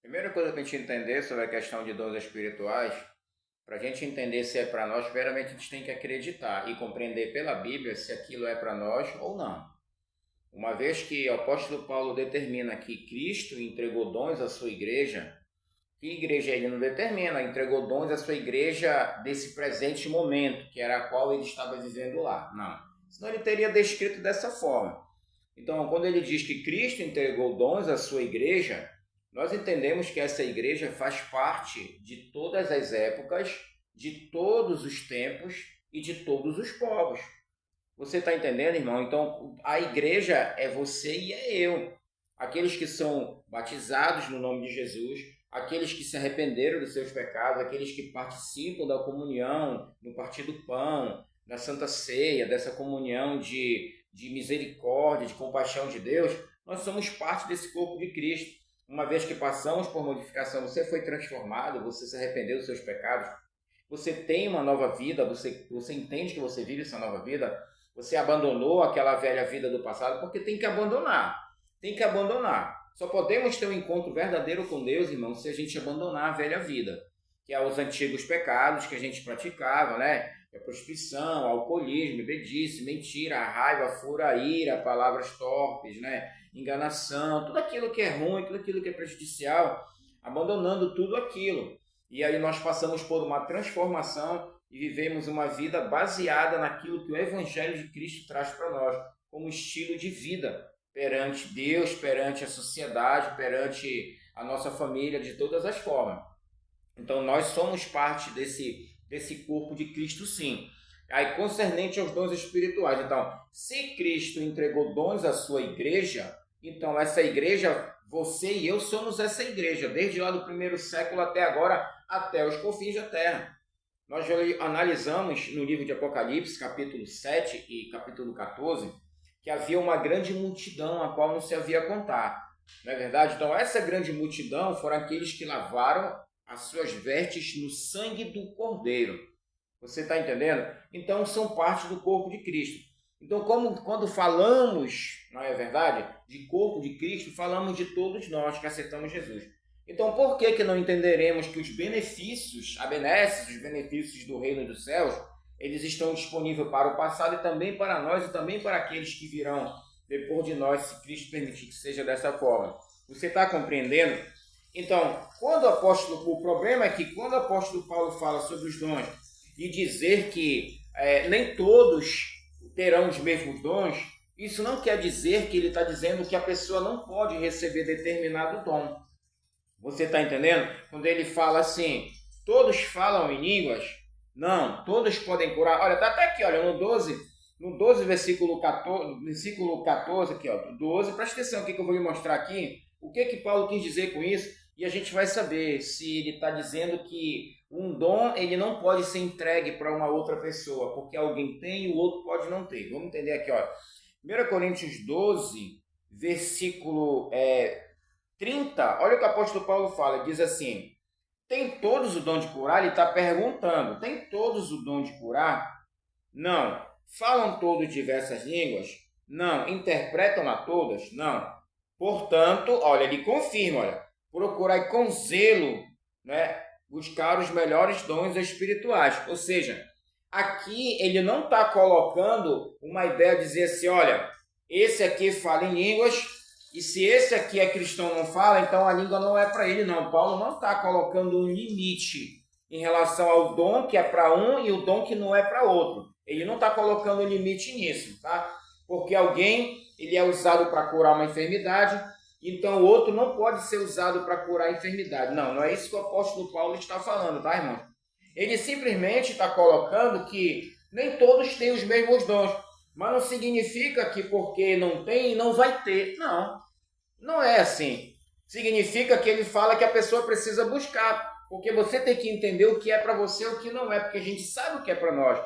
Primeira coisa para a gente entender sobre a questão de dons espirituais, para a gente entender se é para nós, primeiramente a gente tem que acreditar e compreender pela Bíblia se aquilo é para nós ou não. Uma vez que o apóstolo Paulo determina que Cristo entregou dons à sua igreja, que igreja ele não determina, entregou dons à sua igreja desse presente momento, que era a qual ele estava vivendo lá. Não. Senão ele teria descrito dessa forma. Então, quando ele diz que Cristo entregou dons à sua igreja, nós entendemos que essa igreja faz parte de todas as épocas, de todos os tempos e de todos os povos. Você está entendendo, irmão? Então, a igreja é você e é eu. Aqueles que são batizados no nome de Jesus, aqueles que se arrependeram dos seus pecados, aqueles que participam da comunhão, no partir do pão, na Santa Ceia, dessa comunhão de misericórdia, de compaixão de Deus, nós somos parte desse corpo de Cristo. Uma vez que passamos por modificação, você foi transformado, você se arrependeu dos seus pecados, você tem uma nova vida, você entende que você vive essa nova vida, você abandonou aquela velha vida do passado, porque tem que abandonar. Tem que abandonar. Só podemos ter um encontro verdadeiro com Deus, irmão, se a gente abandonar a velha vida, que é os antigos pecados que a gente praticava, né? A prostituição, alcoolismo, bebedice, mentira, a raiva, a fúria, a ira, palavras torpes, né? Enganação, tudo aquilo que é ruim, tudo aquilo que é prejudicial, abandonando tudo aquilo. E aí nós passamos por uma transformação e vivemos uma vida baseada naquilo que o Evangelho de Cristo traz para nós, como estilo de vida perante Deus, perante a sociedade, perante a nossa família, de todas as formas. Então nós somos parte desse corpo de Cristo, sim. Aí, concernente aos dons espirituais. Então, se Cristo entregou dons à sua igreja, então essa igreja, você e eu somos essa igreja, desde lá do primeiro século até agora, até os confins da terra. Nós já analisamos no livro de Apocalipse, capítulo 7 e capítulo 14, que havia uma grande multidão a qual não se havia contar. Não é verdade? Então, essa grande multidão foram aqueles que lavaram as suas vestes no sangue do Cordeiro. Você está entendendo? Então, são parte do corpo de Cristo. Então, quando falamos, não é verdade, de corpo de Cristo, falamos de todos nós que aceitamos Jesus. Então, por que não entenderemos que os benefícios, a benesses, os benefícios do reino dos céus, eles estão disponíveis para o passado e também para nós e também para aqueles que virão depois de nós, se Cristo permitir que seja dessa forma. Você está compreendendo? Então, o problema é que quando o apóstolo Paulo fala sobre os dons e dizer que nem todos terão os mesmos dons, isso não quer dizer que ele está dizendo que a pessoa não pode receber determinado dom. Você está entendendo? Quando ele fala assim, todos falam em línguas, não, todos podem curar. Olha, está até aqui, olha, no 12 versículo 14 aqui, ó, 12, presta atenção aqui que eu vou lhe mostrar aqui, o que Paulo quis dizer com isso, e a gente vai saber se ele está dizendo que um dom ele não pode ser entregue para uma outra pessoa, porque alguém tem e o outro pode não ter. Vamos entender aqui, ó. 1 Coríntios 12, versículo 30, olha o que o apóstolo Paulo fala, ele diz assim, tem todos o dom de curar? Ele está perguntando, tem todos o dom de curar? Não. Falam todos diversas línguas? Não. Interpretam-na todas? Não. Portanto, olha, ele confirma, olha, procurai com zelo, né, buscar os melhores dons espirituais. Ou seja, aqui ele não está colocando uma ideia de dizer assim, olha, esse aqui fala em línguas, e se esse aqui é cristão não fala, então a língua não é para ele, não. Paulo não está colocando um limite em relação ao dom que é para um e o dom que não é para outro. Ele não está colocando limite nisso, tá? Porque alguém ele é usado para curar uma enfermidade, então o outro não pode ser usado para curar a enfermidade. Não, não é isso que o apóstolo Paulo está falando, tá, irmão? Ele simplesmente está colocando que nem todos têm os mesmos dons. Mas não significa que porque não tem, não vai ter. Não, não é assim. Significa que ele fala que a pessoa precisa buscar. Porque você tem que entender o que é para você e o que não é. Porque a gente sabe o que é para nós.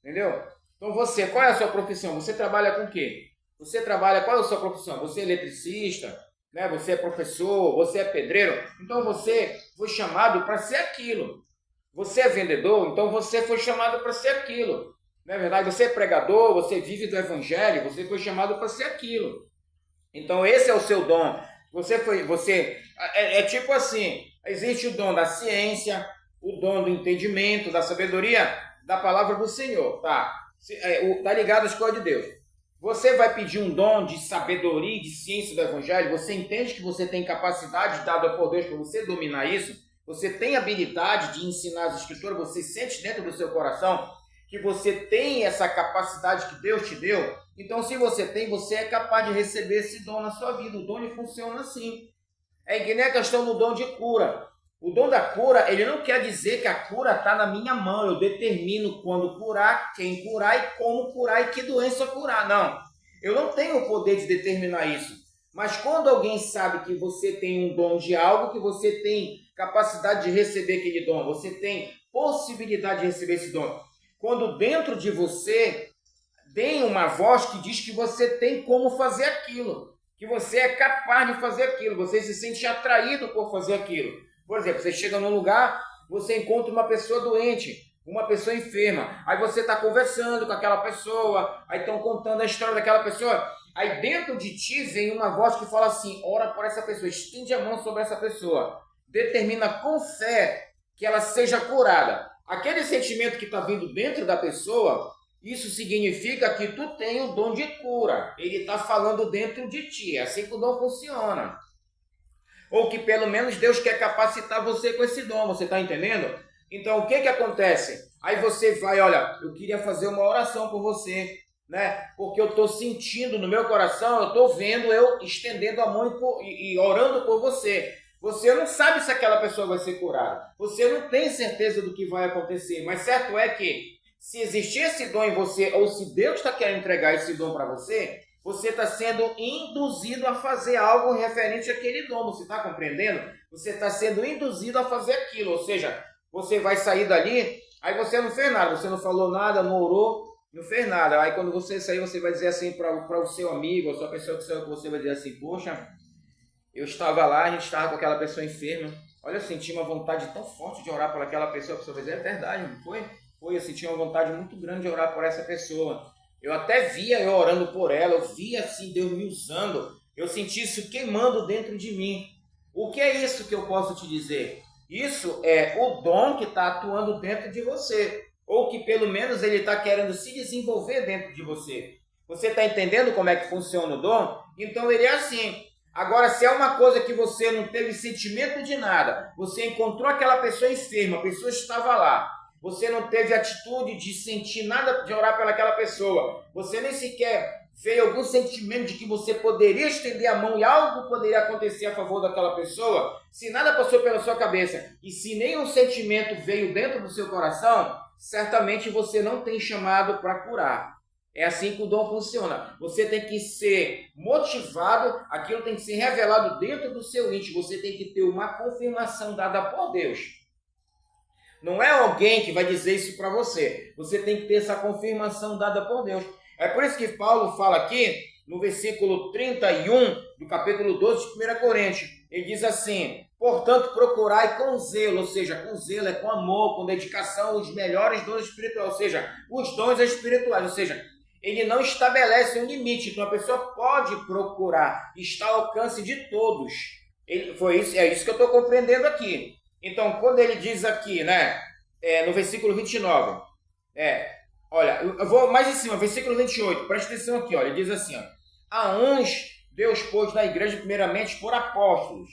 Entendeu? Então você, qual é a sua profissão? Você trabalha com o quê? Você trabalha, qual é a sua profissão? Você é eletricista? Né? Você é professor? Você é pedreiro? Então você foi chamado para ser aquilo. Você é vendedor? Então você foi chamado para ser aquilo. Não é verdade? Você é pregador, você vive do evangelho, você foi chamado para ser aquilo. Então esse é o seu dom. É tipo assim, existe o dom da ciência, o dom do entendimento, da sabedoria, da palavra do Senhor, tá? Tá ligado às coisas de Deus. Você vai pedir um dom de sabedoria e de ciência do Evangelho, você entende que você tem capacidade dada por Deus para você dominar isso, você tem habilidade de ensinar as Escrituras, você sente dentro do seu coração que você tem essa capacidade que Deus te deu. Então, se você tem, você é capaz de receber esse dom na sua vida. O dom ele funciona assim. É que nem a questão do dom de cura. O dom da cura, ele não quer dizer que a cura está na minha mão. Eu determino quando curar, quem curar e como curar e que doença curar. Não. Eu não tenho o poder de determinar isso. Mas quando alguém sabe que você tem um dom de algo, que você tem capacidade de receber aquele dom, você tem possibilidade de receber esse dom. Quando dentro de você tem uma voz que diz que você tem como fazer aquilo, que você é capaz de fazer aquilo, você se sente atraído por fazer aquilo. Por exemplo, você chega num lugar, você encontra uma pessoa doente, uma pessoa enferma, aí você está conversando com aquela pessoa, aí estão contando a história daquela pessoa, aí dentro de ti vem uma voz que fala assim, ora por essa pessoa, estende a mão sobre essa pessoa, determina com fé que ela seja curada. Aquele sentimento que está vindo dentro da pessoa, isso significa que tu tem o dom de cura. Ele está falando dentro de ti. É assim que o dom funciona. Ou que pelo menos Deus quer capacitar você com esse dom. Você está entendendo? Então o que acontece? Aí você vai, olha, eu queria fazer uma oração por você, né? Porque eu estou sentindo no meu coração, eu estou vendo eu estendendo a mão e orando por você. Você não sabe se aquela pessoa vai ser curada. Você não tem certeza do que vai acontecer. Mas certo é que se existir esse dom em você, ou se Deus está querendo entregar esse dom para você, você está sendo induzido a fazer algo referente àquele dom. Você está compreendendo? Você está sendo induzido a fazer aquilo. Ou seja, você vai sair dali, aí você não fez nada. Você não falou nada, não orou, não fez nada. Aí quando você sair, você vai dizer assim para o seu amigo, a sua pessoa que saiu com você, vai dizer assim, poxa, eu estava lá, a gente estava com aquela pessoa enferma. Olha, eu senti uma vontade tão forte de orar por aquela pessoa. A pessoa vai dizer, é verdade, não foi? Foi, eu senti uma vontade muito grande de orar por essa pessoa. Eu até via eu orando por ela, eu via assim Deus me usando. Eu senti isso queimando dentro de mim. O que é isso que eu posso te dizer? Isso é o dom que está atuando dentro de você. Ou que pelo menos ele está querendo se desenvolver dentro de você. Você está entendendo como é que funciona o dom? Então ele é assim. Agora, se é uma coisa que você não teve sentimento de nada, você encontrou aquela pessoa enferma, a pessoa estava lá, você não teve atitude de sentir nada, de orar pelaquela pessoa, você nem sequer veio algum sentimento de que você poderia estender a mão e algo poderia acontecer a favor daquela pessoa, se nada passou pela sua cabeça e se nenhum sentimento veio dentro do seu coração, certamente você não tem chamado para curar. É assim que o dom funciona. Você tem que ser motivado, aquilo tem que ser revelado dentro do seu íntimo. Você tem que ter uma confirmação dada por Deus. Não é alguém que vai dizer isso para você. Você tem que ter essa confirmação dada por Deus. É por isso que Paulo fala aqui, no versículo 31 do capítulo 12 de 1 Coríntios. Ele diz assim, portanto, procurai com zelo, ou seja, com zelo é com amor, com dedicação, os melhores dons espirituais, ou seja, os dons espirituais, ou seja, ele não estabelece um limite, então a pessoa pode procurar, está ao alcance de todos. É isso que eu estou compreendendo aqui. Então, quando ele diz aqui, né, no versículo 29, olha, eu vou mais em cima, versículo 28, presta atenção aqui, olha, ele diz assim, ó, a uns Deus pôs na igreja primeiramente por apóstolos,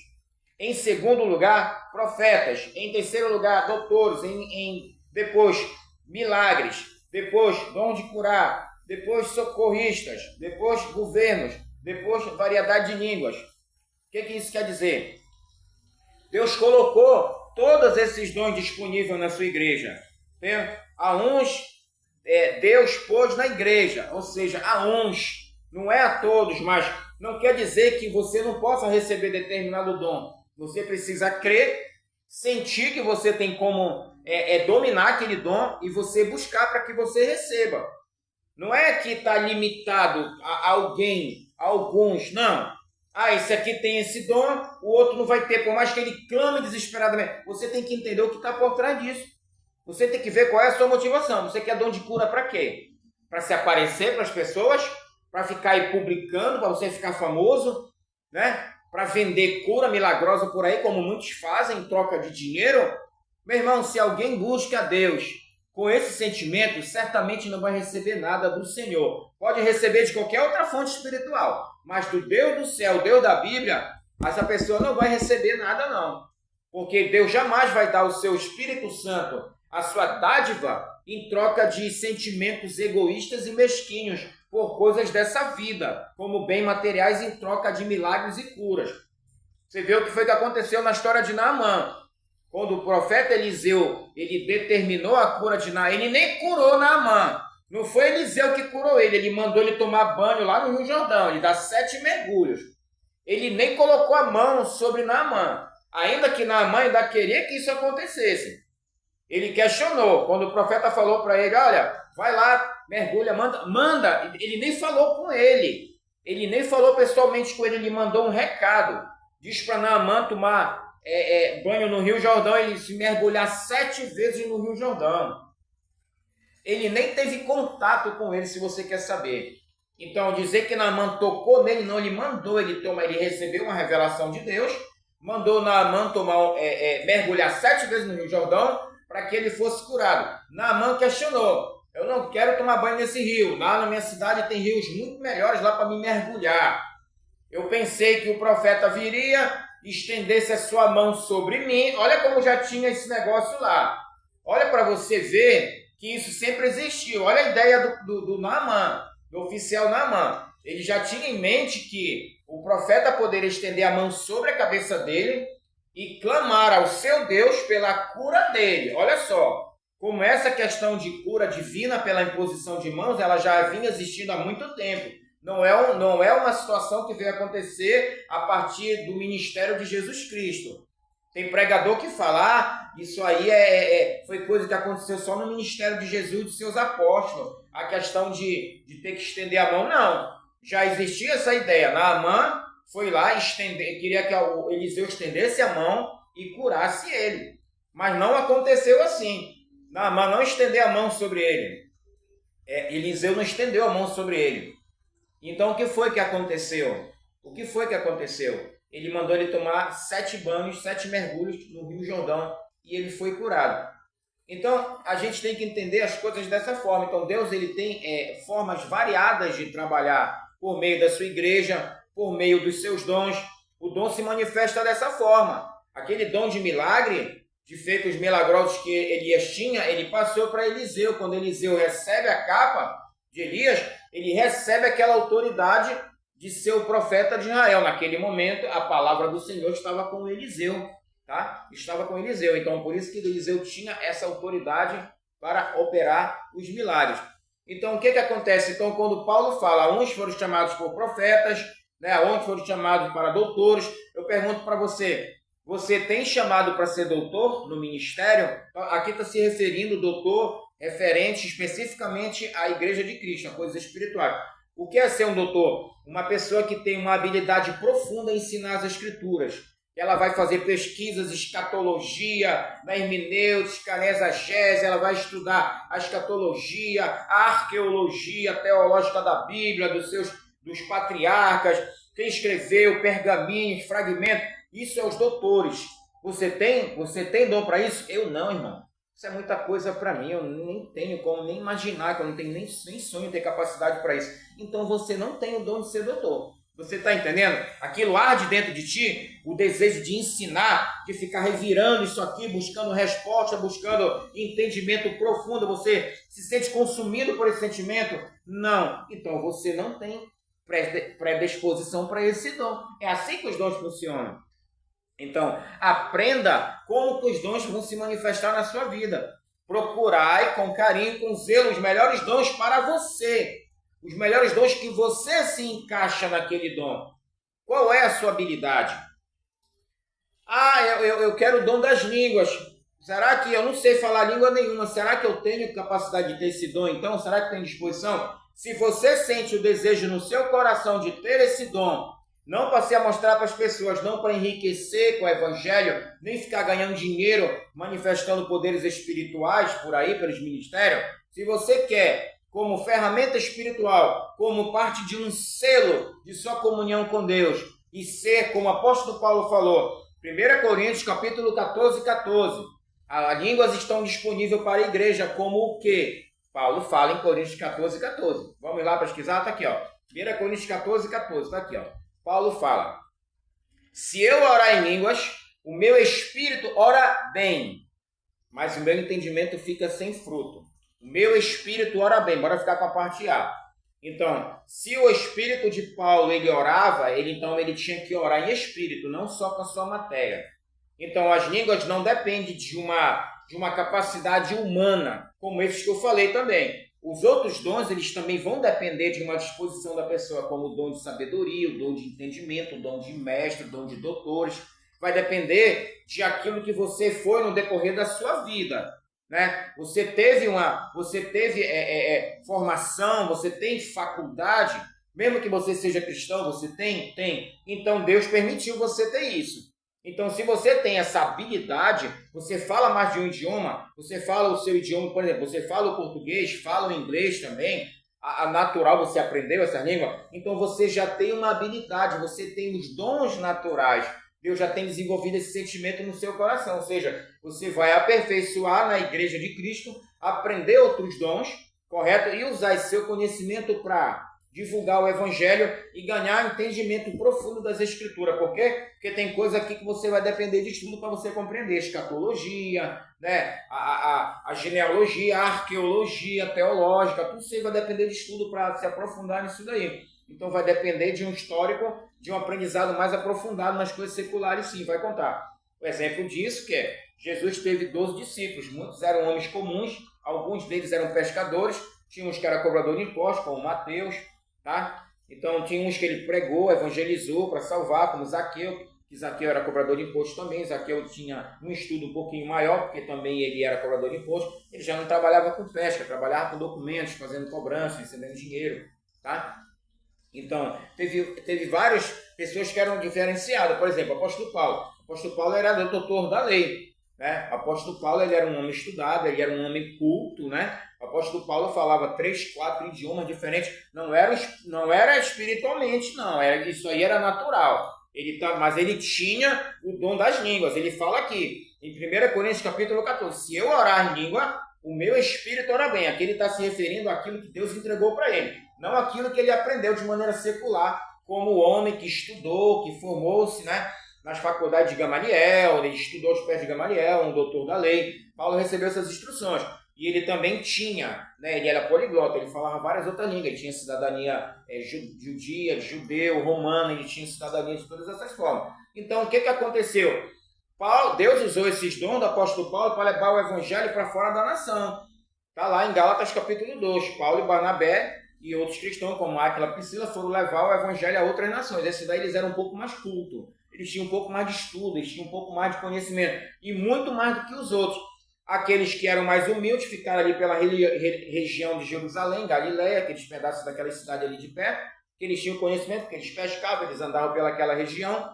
em segundo lugar, profetas, em terceiro lugar, doutores, depois milagres, depois dom de curar, depois socorristas, depois governos, depois variedade de línguas. O que isso quer dizer? Deus colocou todos esses dons disponíveis na sua igreja. A uns, Deus pôs na igreja, ou seja, a uns, não é a todos, mas não quer dizer que você não possa receber determinado dom. Você precisa crer, sentir que você tem como dominar aquele dom e você buscar para que você receba. Não é que está limitado a alguém, a alguns, não. Esse aqui tem esse dom, o outro não vai ter, por mais que ele clame desesperadamente. Você tem que entender o que está por trás disso. Você tem que ver qual é a sua motivação. Você quer dom de cura para quê? Para se aparecer para as pessoas? Para ficar aí publicando, para você ficar famoso? Né? para vender cura milagrosa por aí, como muitos fazem em troca de dinheiro. Meu irmão, se alguém busca a Deus com esse sentimento, certamente não vai receber nada do Senhor. Pode receber de qualquer outra fonte espiritual, mas do Deus do céu, Deus da Bíblia, essa pessoa não vai receber nada não. Porque Deus jamais vai dar o seu Espírito Santo, a sua dádiva, em troca de sentimentos egoístas e mesquinhos por coisas dessa vida, como bens materiais em troca de milagres e curas. Você vê o que foi que aconteceu na história de Naamã. Quando o profeta Eliseu, ele determinou a cura de Naamã, ele nem curou Naamã. Não foi Eliseu que curou ele mandou ele tomar banho lá no Rio Jordão, ele dá 7 mergulhos. Ele nem colocou a mão sobre Naamã, ainda que Naamã ainda queria que isso acontecesse. Ele questionou, quando o profeta falou para ele, olha, vai lá, mergulha, manda. Ele nem falou com ele, ele nem falou pessoalmente com ele, ele mandou um recado. Diz para Naamã tomar banho no Rio Jordão, ele se mergulhar 7 vezes no Rio Jordão. Ele nem teve contato com ele, se você quer saber. Então, dizer que Naamã tocou nele, não, ele mandou ele recebeu uma revelação de Deus, mandou Naamã mergulhar 7 vezes no Rio Jordão, para que ele fosse curado. Naamã questionou, eu não quero tomar banho nesse rio, lá na minha cidade tem rios muito melhores lá para me mergulhar. Eu pensei que o profeta viria, estendesse a sua mão sobre mim, olha como já tinha esse negócio lá. Olha para você ver que isso sempre existiu, olha a ideia do Naamã, do oficial Naamã. Ele já tinha em mente que o profeta poderia estender a mão sobre a cabeça dele e clamar ao seu Deus pela cura dele. Olha só, como essa questão de cura divina pela imposição de mãos, ela já vinha existindo há muito tempo. Não é uma situação que veio acontecer a partir do ministério de Jesus Cristo. Tem pregador que fala, isso aí foi coisa que aconteceu só no ministério de Jesus e de seus apóstolos. A questão de ter que estender a mão, não. Já existia essa ideia. Naamã foi lá queria que o Eliseu estendesse a mão e curasse ele. Mas não aconteceu assim. Naamã não estendeu a mão sobre ele. Eliseu não estendeu a mão sobre ele. Então o que foi que aconteceu? Ele mandou ele tomar 7 banhos, 7 mergulhos no Rio Jordão e ele foi curado. Então a gente tem que entender as coisas dessa forma. Então Deus ele tem formas variadas de trabalhar por meio da sua igreja, por meio dos seus dons. O dom se manifesta dessa forma. Aquele dom de milagre, de feitos milagrosos que Elias tinha, ele passou para Eliseu. Quando Eliseu recebe a capa de Elias, ele recebe aquela autoridade de ser o profeta de Israel. Naquele momento, a palavra do Senhor estava com Eliseu. Tá? Estava com Eliseu. Então, por isso que Eliseu tinha essa autoridade para operar os milagres. Então, o que acontece? Então, quando Paulo fala, uns foram chamados por profetas, outros foram chamados para doutores, eu pergunto para você, você tem chamado para ser doutor no ministério? Aqui está se referindo, doutor, referente especificamente à Igreja de Cristo, a coisas espirituais. O que é ser um doutor? Uma pessoa que tem uma habilidade profunda em ensinar as Escrituras. Ela vai fazer pesquisas, escatologia, na hermenêutica, na exegese, ela vai estudar a escatologia, a arqueologia teológica da Bíblia, dos patriarcas, quem escreveu, pergaminhos, fragmentos. Isso é os doutores. Você tem dom para isso? Eu não, irmão. Isso é muita coisa para mim, eu nem tenho como nem imaginar, que eu não tenho nem sonho de ter capacidade para isso. Então você não tem o dom de ser doutor. Você está entendendo? Aquilo arde dentro de ti, o desejo de ensinar, de ficar revirando isso aqui, buscando resposta, buscando entendimento profundo. Você se sente consumido por esse sentimento? Não. Então você não tem predisposição para esse dom. É assim que os dons funcionam. Então, aprenda como que os dons vão se manifestar na sua vida. Procurai com carinho, com zelo, os melhores dons para você. Os melhores dons que você se encaixa naquele dom. Qual é a sua habilidade? Eu quero o dom das línguas. Será que eu não sei falar língua nenhuma? Será que eu tenho capacidade de ter esse dom então? Será que tem disposição? Se você sente o desejo no seu coração de ter esse dom, não para se mostrar para as pessoas, não para enriquecer com o evangelho, nem ficar ganhando dinheiro, manifestando poderes espirituais por aí, pelos ministérios. Se você quer, como ferramenta espiritual, como parte de um selo de sua comunhão com Deus, e ser, como o apóstolo Paulo falou, 1 Coríntios capítulo 14, 14, as línguas estão disponíveis para a igreja como o quê? Paulo fala em Coríntios 14, 14. Vamos lá pesquisar? Está aqui, ó. 1 Coríntios 14, 14. Está aqui, ó. Paulo fala: se eu orar em línguas, o meu espírito ora bem, mas o meu entendimento fica sem fruto. O meu espírito ora bem. Bora ficar com a parte A. Então, se o espírito de Paulo ele orava, ele tinha que orar em espírito, não só com a sua matéria. Então, as línguas não dependem de uma capacidade humana, como esses que eu falei também. Os outros dons, eles também vão depender de uma disposição da pessoa, como o dom de sabedoria, o dom de entendimento, o dom de mestre, o dom de doutores. Vai depender de aquilo que você foi no decorrer da sua vida, né? Você teve formação, você tem faculdade, mesmo que você seja cristão, você tem. Então, Deus permitiu você ter isso. Então, se você tem essa habilidade, você fala mais de um idioma, você fala o seu idioma, por exemplo, você fala o português, fala o inglês também, a natural você aprendeu essa língua, então você já tem uma habilidade, você tem os dons naturais. Deus já tem desenvolvido esse sentimento no seu coração, ou seja, você vai aperfeiçoar na igreja de Cristo, aprender outros dons, correto? E usar esse seu conhecimento para divulgar o evangelho e ganhar entendimento profundo das escrituras. Por quê? Porque tem coisa aqui que você vai depender de estudo para você compreender. Escatologia, né? a genealogia, a arqueologia teológica, tudo isso aí vai depender de estudo para se aprofundar nisso daí. Então vai depender de um histórico, de um aprendizado mais aprofundado nas coisas seculares, sim, vai contar. O exemplo disso que é, Jesus teve 12 discípulos, muitos eram homens comuns, alguns deles eram pescadores, tinha uns que eram cobrador de impostos, como Mateus, tá? Então tinha uns que ele pregou, evangelizou para salvar, como Zaqueu, que Zaqueu era cobrador de impostos também. Zaqueu tinha um estudo um pouquinho maior, porque também ele era cobrador de impostos. Ele já não trabalhava com pesca, trabalhava com documentos, fazendo cobrança, recebendo dinheiro, tá? Então, teve várias pessoas que eram diferenciadas. Por exemplo, o apóstolo Paulo. O apóstolo Paulo era doutor da lei, né? O apóstolo Paulo ele era um homem estudado, ele era um homem culto, né? O apóstolo Paulo falava 3, 4 idiomas diferentes. Não era espiritualmente, não. Isso aí era natural. Mas ele tinha o dom das línguas. Ele fala aqui, em 1 Coríntios capítulo 14, se eu orar em língua, o meu espírito ora bem. Aqui ele está se referindo àquilo que Deus entregou para ele, não aquilo que ele aprendeu de maneira secular, como o homem que estudou, que formou-se, né, nas faculdades de Gamaliel, ele estudou aos pés de Gamaliel, um doutor da lei. Paulo recebeu essas instruções. E ele também tinha, né, ele era poliglota, ele falava várias outras línguas, ele tinha cidadania judia, judeu, romano, ele tinha cidadania de todas essas formas. Então, o que aconteceu? Deus usou esses dons do apóstolo Paulo para levar o evangelho para fora da nação. Está lá em Gálatas capítulo 2, Paulo e Barnabé e outros cristãos, como Áquila e Priscila, foram levar o evangelho a outras nações. Esses daí eles eram um pouco mais cultos, eles tinham um pouco mais de estudo, eles tinham um pouco mais de conhecimento, e muito mais do que os outros. Aqueles que eram mais humildes ficaram ali pela região de Jerusalém, Galileia, aqueles pedaços daquela cidade ali de perto, que eles tinham conhecimento, porque eles pescavam, eles andavam pelaquela região,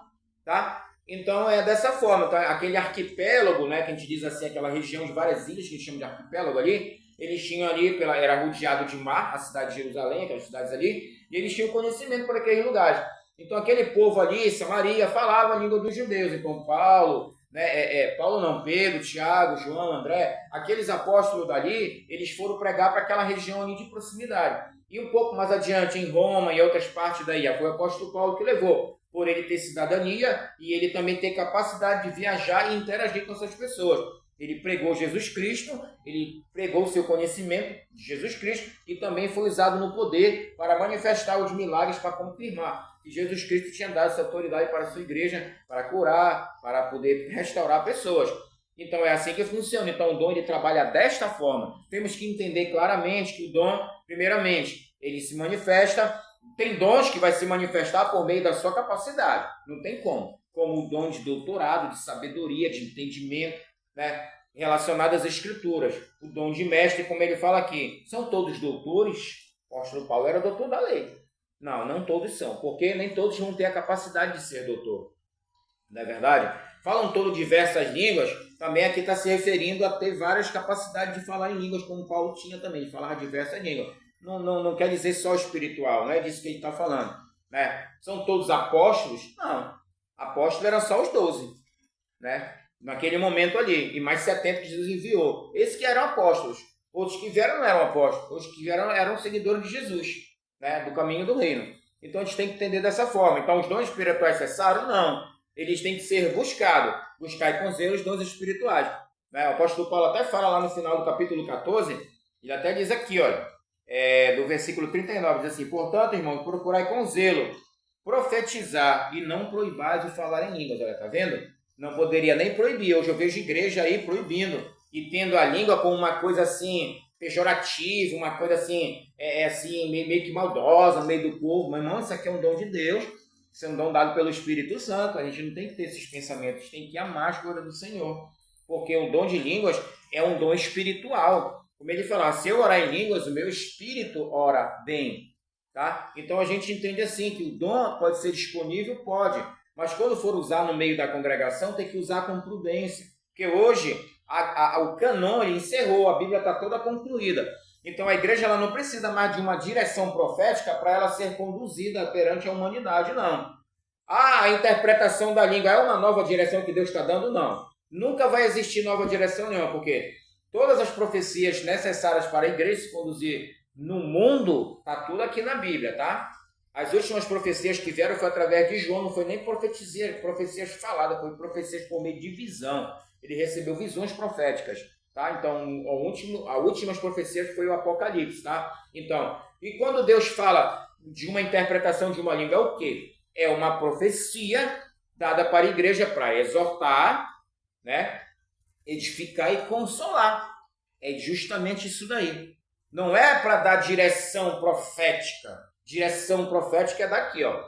tá? Então é dessa forma, tá? Aquele arquipélago, né, que a gente diz assim, aquela região de várias ilhas, que a gente chama de arquipélago ali, eles tinham ali, era rodeado de mar, a cidade de Jerusalém, aquelas cidades ali, e eles tinham conhecimento por aqueles lugares. Então aquele povo ali, Samaria, falava a língua dos judeus. Então Pedro, Tiago, João, André, aqueles apóstolos dali, eles foram pregar para aquela região ali de proximidade. E um pouco mais adiante, em Roma e outras partes daí, foi o apóstolo Paulo que levou, por ele ter cidadania e ele também ter capacidade de viajar e interagir com essas pessoas. Ele pregou Jesus Cristo, ele pregou o seu conhecimento de Jesus Cristo e também foi usado no poder para manifestar os milagres, para confirmar que Jesus Cristo tinha dado essa autoridade para a sua igreja, para curar, para poder restaurar pessoas. Então é assim que funciona. Então o dom ele trabalha desta forma. Temos que entender claramente que o dom, primeiramente, ele se manifesta. Tem dons que vai se manifestar por meio da sua capacidade. Não tem como. Como o dom de doutorado, de sabedoria, de entendimento, né, relacionado às escrituras. O dom de mestre, como ele fala aqui. São todos doutores? O apóstolo Paulo era doutor da lei. Não todos são, porque nem todos vão ter a capacidade de ser doutor. Não é verdade? Falam todos diversas línguas, também aqui está se referindo a ter várias capacidades de falar em línguas, como Paulo tinha também, de falar diversas línguas. Não quer dizer só espiritual, não é disso que ele está falando. né? São todos apóstolos? Não. Apóstolos eram só os 12, né? Naquele momento ali. E mais 70 que Jesus enviou. Esses que eram apóstolos. Outros que vieram não eram apóstolos. Outros que vieram eram seguidores de Jesus, né? Do caminho do reino. Então a gente tem que entender dessa forma. Então os dons espirituais cessaram? Não. Eles têm que ser buscados. Buscar com zelo os dons espirituais. Né? O apóstolo Paulo até fala lá no final do capítulo 14, ele até diz aqui, olha, do versículo 39, diz assim: portanto, irmãos, procurai com zelo profetizar e não proibais o falar em línguas. Olha, tá vendo? Não poderia nem proibir. Hoje eu vejo igreja aí proibindo e tendo a língua como uma coisa assim pejorativa, uma coisa assim, assim meio que maldosa no meio do povo. Mas não, isso aqui é um dom de Deus, isso é um dom dado pelo Espírito Santo. A gente não tem que ter esses pensamentos, tem que amar as coisas do Senhor, porque o dom de línguas é um dom espiritual. Como ele fala, se eu orar em línguas, o meu espírito ora bem. Tá? Então a gente entende assim, que o dom pode ser disponível, pode, mas quando for usar no meio da congregação, tem que usar com prudência, porque hoje o cânon encerrou, a Bíblia está toda concluída, então a igreja ela não precisa mais de uma direção profética para ela ser conduzida perante a humanidade, não. A interpretação da língua é uma nova direção que Deus está dando? Não. Nunca vai existir nova direção nenhuma, porque todas as profecias necessárias para a igreja se conduzir no mundo, está tudo aqui na Bíblia, tá? As últimas profecias que vieram foi através de João, não foi nem profecias faladas, foi profecias por meio de visão. Ele recebeu visões proféticas, tá? Então, as últimas profecias foi o Apocalipse, tá? Então, e quando Deus fala de uma interpretação de uma língua, é o quê? É uma profecia dada para a igreja para exortar, né? Edificar e consolar. É justamente isso daí. Não é para dar direção profética. Direção profética é daqui, ó.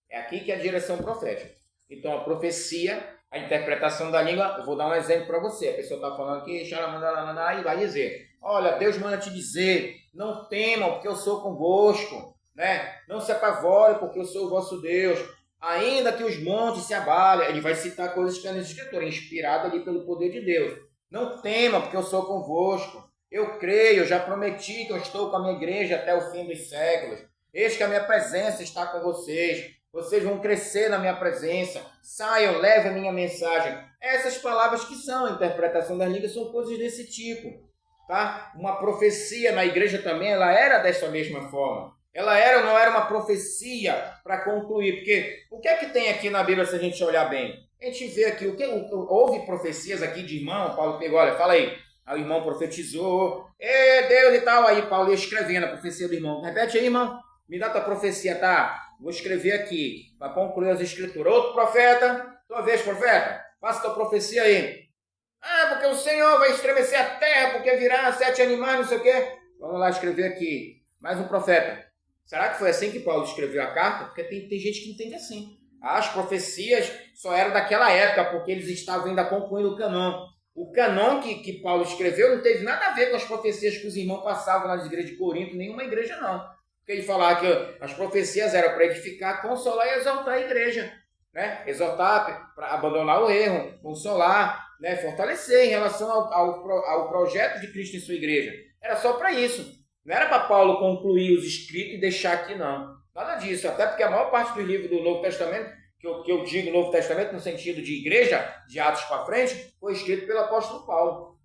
É aqui que é a direção profética. Então, a profecia, a interpretação da língua, eu vou dar um exemplo para você. A pessoa está falando aqui, e vai dizer: olha, Deus manda te dizer, não temam, porque eu sou convosco, né? Não se apavorem, porque eu sou o vosso Deus. Ainda que os montes se abalem, ele vai citar coisas que estão na Escritura, inspirado ali pelo poder de Deus. Não temam, porque eu sou convosco. Eu creio, eu já prometi que eu estou com a minha igreja até o fim dos séculos. Eis que a minha presença está com vocês. Vocês vão crescer na minha presença. Saiam, levem a minha mensagem. Essas palavras que são a interpretação das línguas são coisas desse tipo. Tá? Uma profecia na igreja também, ela era dessa mesma forma. Ela não era uma profecia para concluir. Porque o que é que tem aqui na Bíblia se a gente olhar bem? A gente vê aqui, houve profecias aqui de irmão. Paulo pegou, olha, fala aí. Aí o irmão profetizou, Deus e tal. Aí Paulo ia escrevendo a profecia do irmão. Repete aí, irmão. Me dá tua profecia, tá? Vou escrever aqui, para concluir as escrituras. Outro profeta, tua vez, profeta, faça tua profecia aí. Porque o Senhor vai estremecer a terra, porque virá 7 animais, não sei o quê. Vamos lá escrever aqui. Mais um profeta. Será que foi assim que Paulo escreveu a carta? Porque tem gente que entende assim. As profecias só eram daquela época, porque eles estavam ainda concluindo o cânon. O cânon que Paulo escreveu não teve nada a ver com as profecias que os irmãos passavam nas igrejas de Corinto, nenhuma igreja não. Porque ele falava que as profecias eram para edificar, consolar e exortar a igreja. Né? Exortar para abandonar o erro, consolar, né? Fortalecer em relação ao projeto de Cristo em sua igreja. Era só para isso. Não era para Paulo concluir os escritos e deixar aqui, não. Nada disso. Até porque a maior parte dos livros do Novo Testamento, que eu digo Novo Testamento no sentido de igreja, de Atos para frente, foi escrito pelo apóstolo Paulo.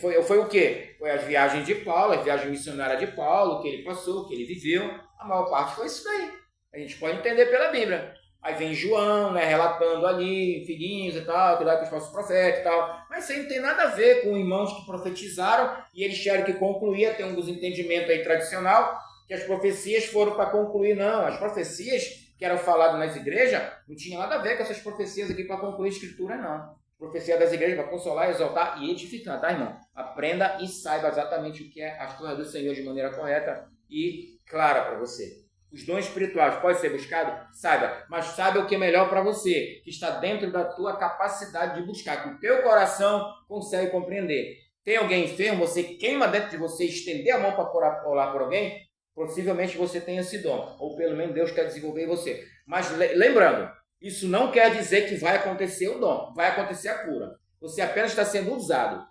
Foi o quê? Foi as viagens de Paulo, as viagens missionárias de Paulo, que ele passou, que ele viveu. A maior parte foi isso daí. A gente pode entender pela Bíblia. Aí vem João, né, relatando ali, filhinhos e tal, cuidar com os falsos profetas e tal. Mas isso aí não tem nada a ver com irmãos que profetizaram e eles tiveram que concluir, tem um dos entendimentos aí tradicional, que as profecias foram para concluir. Não, as profecias que eram faladas nas igrejas não tinha nada a ver com essas profecias aqui para concluir a escritura, não. Profecia das igrejas para consolar, exaltar e edificar, tá, irmão? Aprenda e saiba exatamente o que é as coisas do Senhor de maneira correta e clara para você. Os dons espirituais podem ser buscados? Saiba, mas saiba o que é melhor para você, que está dentro da tua capacidade de buscar, que o teu coração consegue compreender. Tem alguém enfermo, você queima dentro de você, estender a mão para orar por alguém, possivelmente você tem esse dom, ou pelo menos Deus quer desenvolver em você. Mas lembrando, isso não quer dizer que vai acontecer o dom, vai acontecer a cura. Você apenas está sendo usado.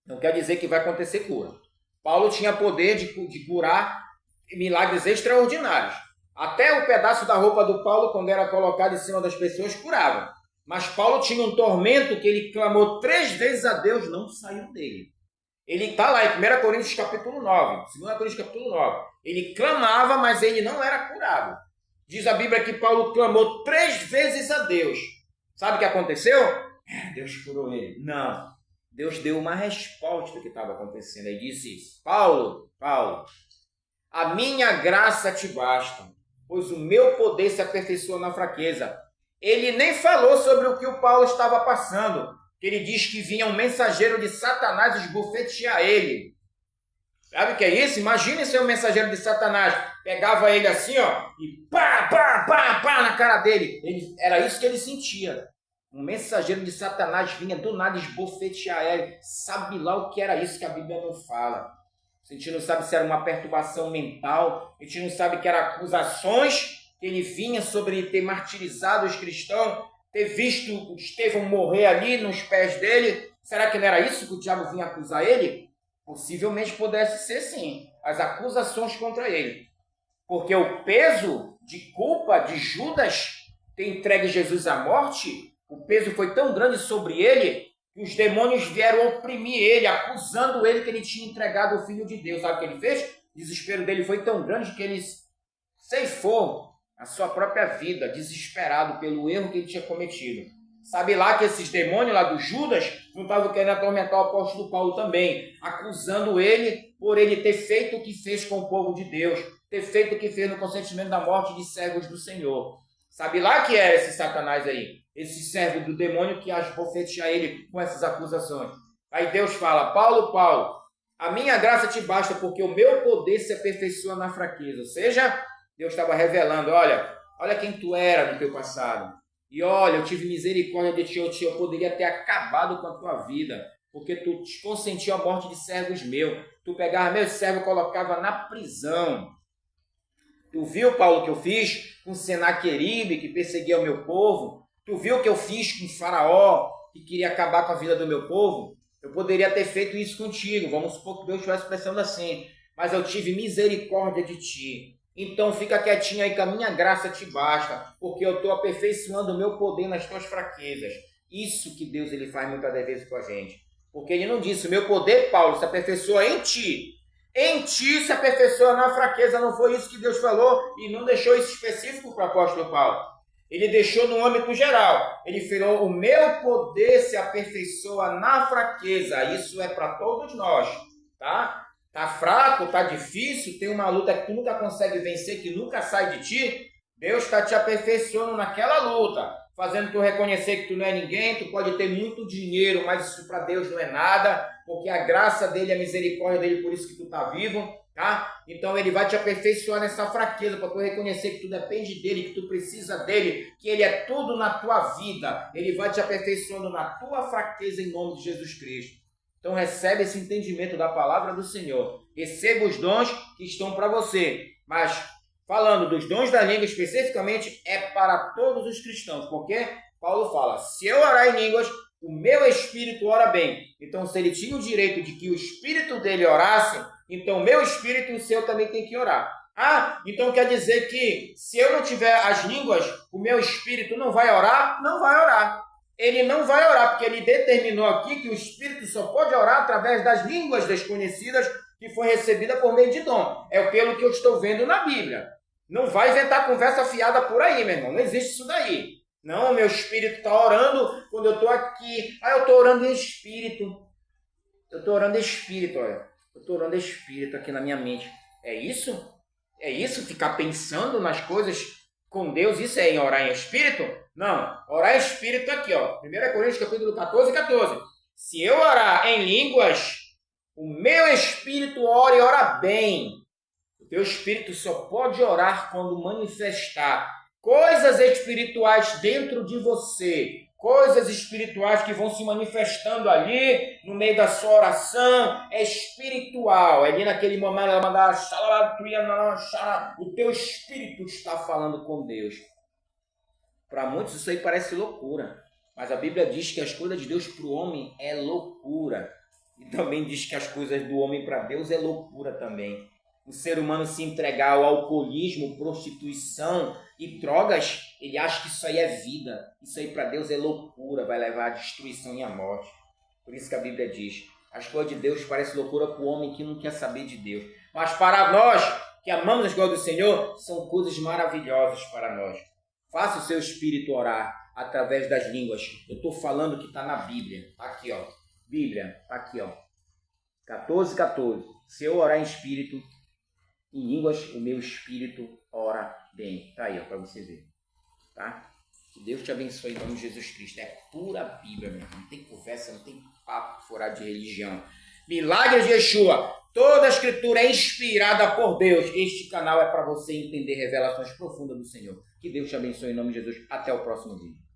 Não quer dizer que vai acontecer cura. Paulo tinha poder de curar milagres extraordinários. Até o pedaço da roupa do Paulo, quando era colocado em cima das pessoas, curava. Mas Paulo tinha um tormento que ele clamou 3 vezes a Deus, não saiu dele. Ele está lá em 1 Coríntios capítulo 9, 2 Coríntios capítulo 9. Ele clamava, mas ele não era curado. Diz a Bíblia que Paulo clamou 3 vezes a Deus. Sabe o que aconteceu? Deus curou ele. Não. Deus deu uma resposta do que estava acontecendo. Ele disse isso. Paulo, a minha graça te basta, pois o meu poder se aperfeiçoa na fraqueza. Ele nem falou sobre o que o Paulo estava passando. Ele diz que vinha um mensageiro de Satanás esbofetear ele. Sabe o que é isso? Imagine ser um mensageiro de Satanás. Pegava ele assim, ó, e pá na cara dele. Era isso que ele sentia. Um mensageiro de Satanás vinha do nada esbofetear ele. Sabe lá o que era isso que a Bíblia não fala. A gente não sabe se era uma perturbação mental. A gente não sabe que eram acusações que ele vinha sobre ter martirizado os cristãos, ter visto Estevão morrer ali nos pés dele. Será que não era isso que o diabo vinha acusar ele? Possivelmente pudesse ser sim, as acusações contra ele. Porque o peso de culpa de Judas ter entregue Jesus à morte, o peso foi tão grande sobre ele, que os demônios vieram oprimir ele, acusando ele que ele tinha entregado o Filho de Deus. Sabe o que ele fez? O desespero dele foi tão grande que ele ceifou a sua própria vida, desesperado pelo erro que ele tinha cometido. Sabe lá que esses demônios lá do Judas não estavam querendo atormentar o apóstolo Paulo também, acusando ele por ele ter feito o que fez com o povo de Deus, ter feito o que fez no consentimento da morte de servos do Senhor. Sabe lá que era esse Satanás aí, esse servo do demônio que esbofeteia ele com essas acusações. Aí Deus fala, Paulo, a minha graça te basta porque o meu poder se aperfeiçoa na fraqueza. Ou seja, Deus estava revelando, olha quem tu era no teu passado. E olha, eu tive misericórdia de ti, eu poderia ter acabado com a tua vida, porque tu consentiu a morte de servos meus. Tu pegava meus servos e colocava na prisão. Tu viu, Paulo, o que eu fiz com Senaqueribe, que perseguia o meu povo? Tu viu o que eu fiz com Faraó, que queria acabar com a vida do meu povo? Eu poderia ter feito isso contigo, vamos supor que Deus estivesse pensando assim, mas eu tive misericórdia de ti. Então fica quietinho aí que a minha graça te basta, porque eu estou aperfeiçoando o meu poder nas tuas fraquezas. Isso que Deus ele faz muitas vezes com a gente. Porque ele não disse, o meu poder, Paulo, se aperfeiçoa em ti. Em ti se aperfeiçoa na fraqueza. Não foi isso que Deus falou e não deixou isso específico para o apóstolo Paulo. Ele deixou no âmbito geral. Ele falou, o meu poder se aperfeiçoa na fraqueza. Isso é para todos nós, tá? Tá fraco, tá difícil, tem uma luta que tu nunca consegue vencer, que nunca sai de ti, Deus está te aperfeiçoando naquela luta, fazendo tu reconhecer que tu não é ninguém, tu pode ter muito dinheiro, mas isso para Deus não é nada, porque a graça dele, a misericórdia dele, por isso que tu tá vivo, tá? Então ele vai te aperfeiçoar nessa fraqueza, para tu reconhecer que tu depende dele, que tu precisa dele, que ele é tudo na tua vida, ele vai te aperfeiçoando na tua fraqueza em nome de Jesus Cristo. Então recebe esse entendimento da palavra do Senhor. Receba os dons que estão para você. Mas falando dos dons da língua especificamente, é para todos os cristãos. Porque Paulo fala, se eu orar em línguas, o meu espírito ora bem. Então se ele tinha o direito de que o espírito dele orasse, então o meu espírito e o seu também tem que orar. Então quer dizer que se eu não tiver as línguas, o meu espírito não vai orar? Não vai orar. Ele não vai orar, porque ele determinou aqui que o Espírito só pode orar através das línguas desconhecidas que foi recebida por meio de dom. É pelo que eu estou vendo na Bíblia. Não vai inventar conversa fiada por aí, meu irmão. Não existe isso daí. Não, meu espírito está orando quando eu estou aqui. Eu estou orando em espírito. Eu estou orando em espírito, olha. Eu estou orando em espírito aqui na minha mente. É isso? É isso? Ficar pensando nas coisas com Deus? Isso é em orar em espírito? Não, orar em espírito aqui, ó. 1 Coríntios capítulo 14. Se eu orar em línguas, o meu espírito ora e ora bem. O teu espírito só pode orar quando manifestar coisas espirituais dentro de você. Coisas espirituais que vão se manifestando ali, no meio da sua oração, é espiritual. É ali naquele momento, o teu espírito está falando com Deus. Para muitos isso aí parece loucura, mas a Bíblia diz que as coisas de Deus para o homem é loucura. E também diz que as coisas do homem para Deus é loucura também. o ser humano se entregar ao alcoolismo, prostituição e drogas, ele acha que isso aí é vida. Isso aí para Deus é loucura, vai levar à destruição e à morte. Por isso que a Bíblia diz, as coisas de Deus parecem loucura para o homem que não quer saber de Deus. Mas para nós, que amamos as coisas do Senhor, são coisas maravilhosas para nós. Faça o seu espírito orar através das línguas. Eu estou falando que está na Bíblia. Está aqui, ó. Bíblia, está aqui, ó. 14:14. Se eu orar em espírito, em línguas, o meu espírito ora bem. Está aí, ó, para você ver. Tá? Que Deus te abençoe em nome de Jesus Cristo. É pura Bíblia, meu irmão. Não tem conversa, não tem papo fora de religião. Milagres de Yeshua. Toda a escritura é inspirada por Deus. Este canal é para você entender revelações profundas do Senhor. Que Deus te abençoe em nome de Jesus. Até o próximo vídeo.